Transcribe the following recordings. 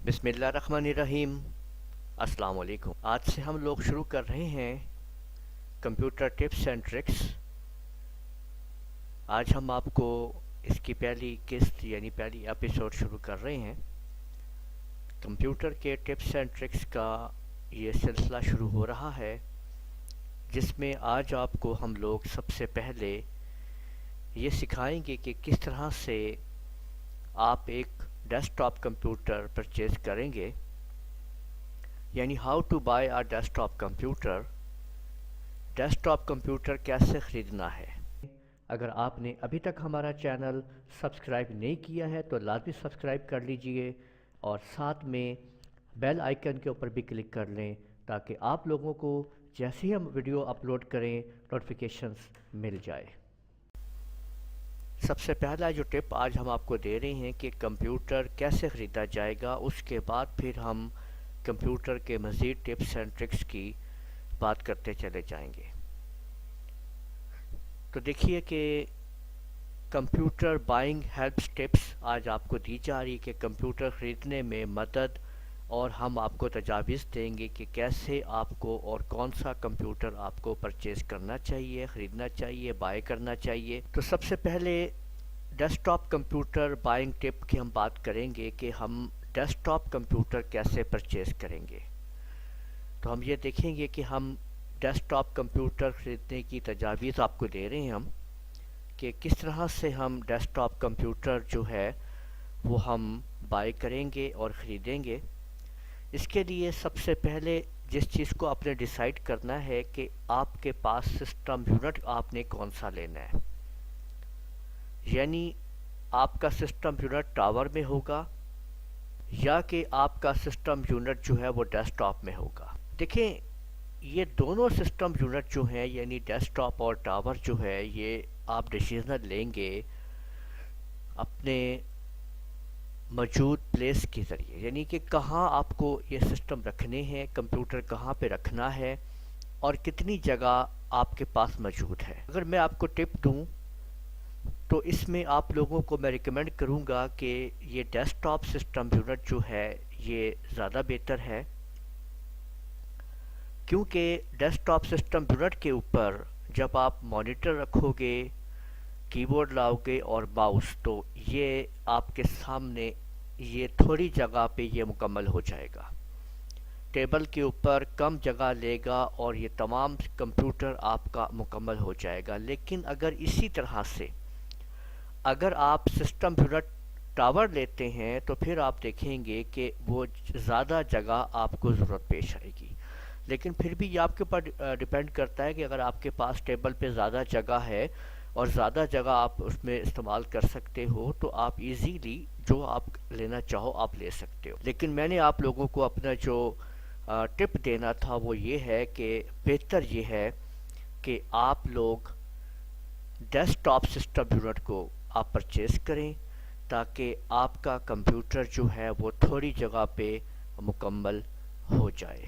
بسم اللہ الرحمن الرحیم۔ السلام علیکم۔ آج سے ہم لوگ شروع کر رہے ہیں کمپیوٹر ٹپس اینڈ ٹرکس۔ آج ہم آپ کو اس کی پہلی قسط یعنی پہلی ایپیسوڈ شروع کر رہے ہیں۔ کمپیوٹر کے ٹپس اینڈ ٹرکس کا یہ سلسلہ شروع ہو رہا ہے، جس میں آج آپ کو ہم لوگ سب سے پہلے یہ سکھائیں گے کہ کس طرح سے آپ ایک ڈیسک ٹاپ کمپیوٹر پرچیز کریں گے، یعنی how to buy a desktop computer. Desktop computer کیسے خریدنا ہے۔ اگر آپ نے ابھی تک ہمارا چینل سبسکرائب نہیں کیا ہے تو لازمی سبسکرائب کر لیجئے اور ساتھ میں بیل آئیکن کے اوپر بھی کلک کر لیں تاکہ آپ لوگوں کو جیسے ہی ہم ویڈیو اپلوڈ کریں نوٹیفیکیشنز مل جائے۔ سب سے پہلا جو ٹپ آج ہم آپ کو دے رہے ہیں کہ کمپیوٹر کیسے خریدا جائے گا، اس کے بعد پھر ہم کمپیوٹر کے مزید ٹپس اینڈ ٹرکس کی بات کرتے چلے جائیں گے۔ تو دیکھیے کہ کمپیوٹر بائنگ ہیلپس ٹپس آج آپ کو دی جا رہی ہے کہ کمپیوٹر خریدنے میں مدد، اور ہم آپ کو تجاویز دیں گے کہ کیسے آپ کو اور کون سا کمپیوٹر آپ کو پرچیز کرنا چاہیے، خریدنا چاہیے، بائی کرنا چاہیے۔ تو سب سے پہلے ڈیسک ٹاپ کمپیوٹر بائنگ ٹپ کی ہم بات کریں گے کہ ہم ڈیسک ٹاپ کمپیوٹر کیسے پرچیز کریں گے۔ تو ہم یہ دیکھیں گے کہ ہم ڈیسک ٹاپ کمپیوٹر خریدنے کی تجاویز آپ کو دے رہے ہیں ہم کہ کس طرح سے ہم ڈیسک ٹاپ کمپیوٹر جو ہے وہ ہم بائی کریں گے اور خریدیں گے۔ اس کے لیے سب سے پہلے جس چیز کو آپ نے ڈیسائیڈ کرنا ہے کہ آپ کے پاس سسٹم یونٹ آپ نے کون سا لینا ہے، یعنی آپ کا سسٹم یونٹ ٹاور میں ہوگا یا کہ آپ کا سسٹم یونٹ جو ہے وہ ڈیسک ٹاپ میں ہوگا۔ دیکھیں یہ دونوں سسٹم یونٹ جو ہیں یعنی ڈیسک ٹاپ اور ٹاور جو ہے یہ آپ ڈیسیژن لیں گے اپنے موجود پلیس کے ذریعے، یعنی کہ کہاں آپ کو یہ سسٹم رکھنے ہیں، کمپیوٹر کہاں پہ رکھنا ہے اور کتنی جگہ آپ کے پاس موجود ہے۔ اگر میں آپ کو ٹپ دوں تو اس میں آپ لوگوں کو میں ریکمینڈ کروں گا کہ یہ ڈیسک ٹاپ سسٹم یونٹ جو ہے یہ زیادہ بہتر ہے، کیونکہ ڈیسک ٹاپ سسٹم یونٹ کے اوپر جب آپ مانیٹر رکھو گے، کی بورڈ لاؤ گے اور ماؤس، تو یہ آپ کے سامنے یہ تھوڑی جگہ پہ یہ مکمل ہو جائے گا، ٹیبل کے اوپر کم جگہ لے گا اور یہ تمام کمپیوٹر آپ کا مکمل ہو جائے گا۔ لیکن اگر اسی طرح سے اگر آپ سسٹم یونٹ ٹاور لیتے ہیں تو پھر آپ دیکھیں گے کہ وہ زیادہ جگہ آپ کو ضرورت پیش آئے گی۔ لیکن پھر بھی یہ آپ کے اوپر ڈیپینڈ کرتا ہے کہ اگر آپ کے پاس ٹیبل پہ زیادہ جگہ ہے اور زیادہ جگہ آپ اس میں استعمال کر سکتے ہو تو آپ ایزیلی جو آپ لینا چاہو آپ لے سکتے ہو۔ لیکن میں نے آپ لوگوں کو اپنا جو ٹپ دینا تھا وہ یہ ہے کہ بہتر یہ ہے کہ آپ لوگ ڈیسک ٹاپ سسٹم یونٹ کو آپ پرچیز کریں تاکہ آپ کا کمپیوٹر جو ہے وہ تھوڑی جگہ پہ مکمل ہو جائے۔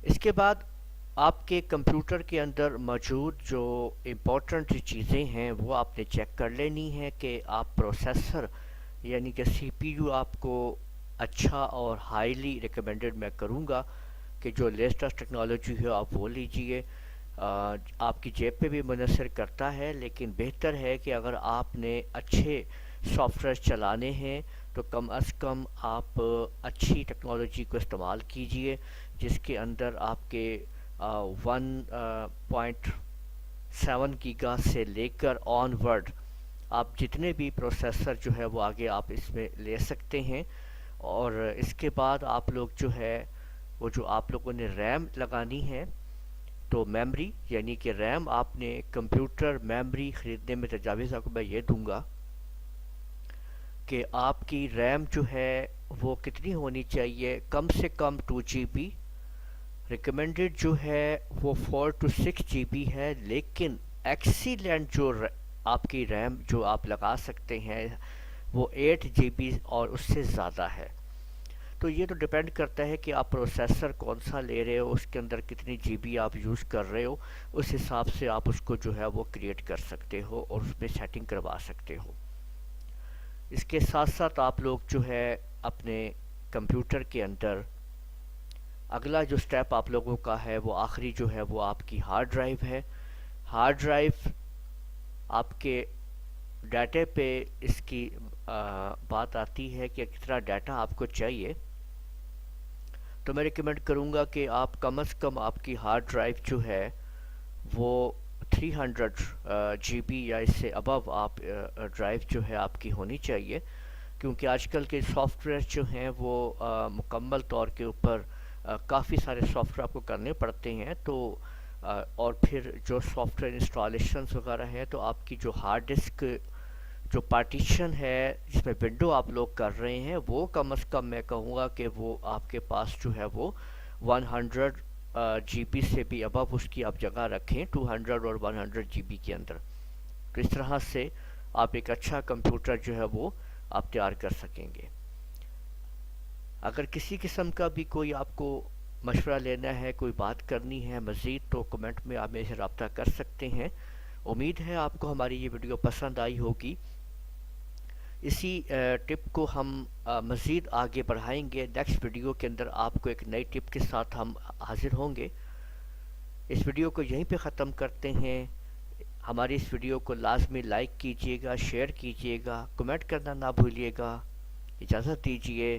اس کے بعد آپ کے کمپیوٹر کے اندر موجود جو امپورٹنٹ چیزیں ہیں وہ آپ نے چیک کر لینی ہے کہ آپ پروسیسر یعنی کہ سی پی یو آپ کو اچھا اور ہائیلی ریکمینڈڈ میں کروں گا کہ جو لیٹسٹ ٹیکنالوجی ہے آپ وہ لیجئے۔ آپ کی جیب پہ بھی منحصر کرتا ہے، لیکن بہتر ہے کہ اگر آپ نے اچھے سافٹ ویئر چلانے ہیں تو کم از کم آپ اچھی ٹیکنالوجی کو استعمال کیجئے جس کے اندر آپ کے 1.7 گیگا سے لے کر آن ورڈ آپ جتنے بھی پروسیسر جو ہے وہ آگے آپ اس میں لے سکتے ہیں۔ اور اس کے بعد آپ لوگ جو ہے وہ جو آپ لوگوں نے ریم لگانی ہے تو میمری یعنی کہ ریم آپ نے کمپیوٹر میمری خریدنے میں تجاویز آپ کو میں یہ دوں گا کہ آپ کی ریم جو ہے وہ کتنی ہونی چاہیے، کم سے کم 2 جی بی، ریکمینڈڈ جو ہے وہ 4 to 6 جی بی ہے، لیکن ایکسیلنٹ جو آپ کی ریم جو آپ لگا سکتے ہیں وہ 8 جی بی اور اس سے زیادہ ہے۔ تو یہ تو ڈیپینڈ کرتا ہے کہ آپ پروسیسر کون سا لے رہے ہو، اس کے اندر کتنی جی بی آپ یوز کر رہے ہو، اس حساب سے آپ اس کو جو ہے وہ کریٹ کر سکتے ہو اور اس میں سیٹنگ کروا سکتے ہو۔ اس کے ساتھ ساتھ آپ لوگ جو ہے اپنے کمپیوٹر کے اندر اگلا جو سٹیپ آپ لوگوں کا ہے وہ آخری جو ہے وہ آپ کی ہارڈ ڈرائیو ہے. ہارڈ ڈرائیو آپ کے ڈیٹے پہ اس کی بات آتی ہے کہ کتنا ڈیٹا آپ کو چاہیے. تو میں ریکمینڈ کروں گا کہ آپ کم از کم آپ کی ہارڈ ڈرائیو جو ہے وہ 300 جی بی یا اس سے ابو آپ ڈرائیو جو ہے آپ کی ہونی چاہیے, کیونکہ آج کل کے سافٹ ویئر جو ہیں وہ مکمل طور کے اوپر کافی سارے سافٹ ویئر آپ کو کرنے پڑتے ہیں. تو اور پھر جو سافٹ ویئر انسٹالیشنز وغیرہ ہیں تو آپ کی جو ہارڈ ڈسک جو پارٹیشن ہے جس میں ونڈو آپ لوگ کر رہے ہیں وہ کم از کم میں کہوں گا کہ وہ آپ کے پاس جو ہے وہ 100 جی بی سے بھی ابو اس کی آپ جگہ رکھیں 200 اور 100 جی بی کے اندر. تو اس طرح سے آپ ایک اچھا کمپیوٹر جو ہے وہ آپ تیار کر سکیں گے. اگر کسی قسم کا بھی کوئی آپ کو مشورہ لینا ہے, کوئی بات کرنی ہے مزید, تو کمنٹ میں آپ میرے سے رابطہ کر سکتے ہیں. امید ہے آپ کو ہماری یہ ویڈیو پسند آئی ہوگی. اسی ٹپ کو ہم مزید آگے بڑھائیں گے. نیکسٹ ویڈیو کے اندر آپ کو ایک نئی ٹپ کے ساتھ ہم حاضر ہوں گے. اس ویڈیو کو یہیں پہ ختم کرتے ہیں. ہماری اس ویڈیو کو لازمی لائک کیجیے گا, شیئر کیجیے گا, کمنٹ کرنا نہ بھولیے گا. اجازت دیجیے.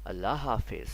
اللہ حافظ.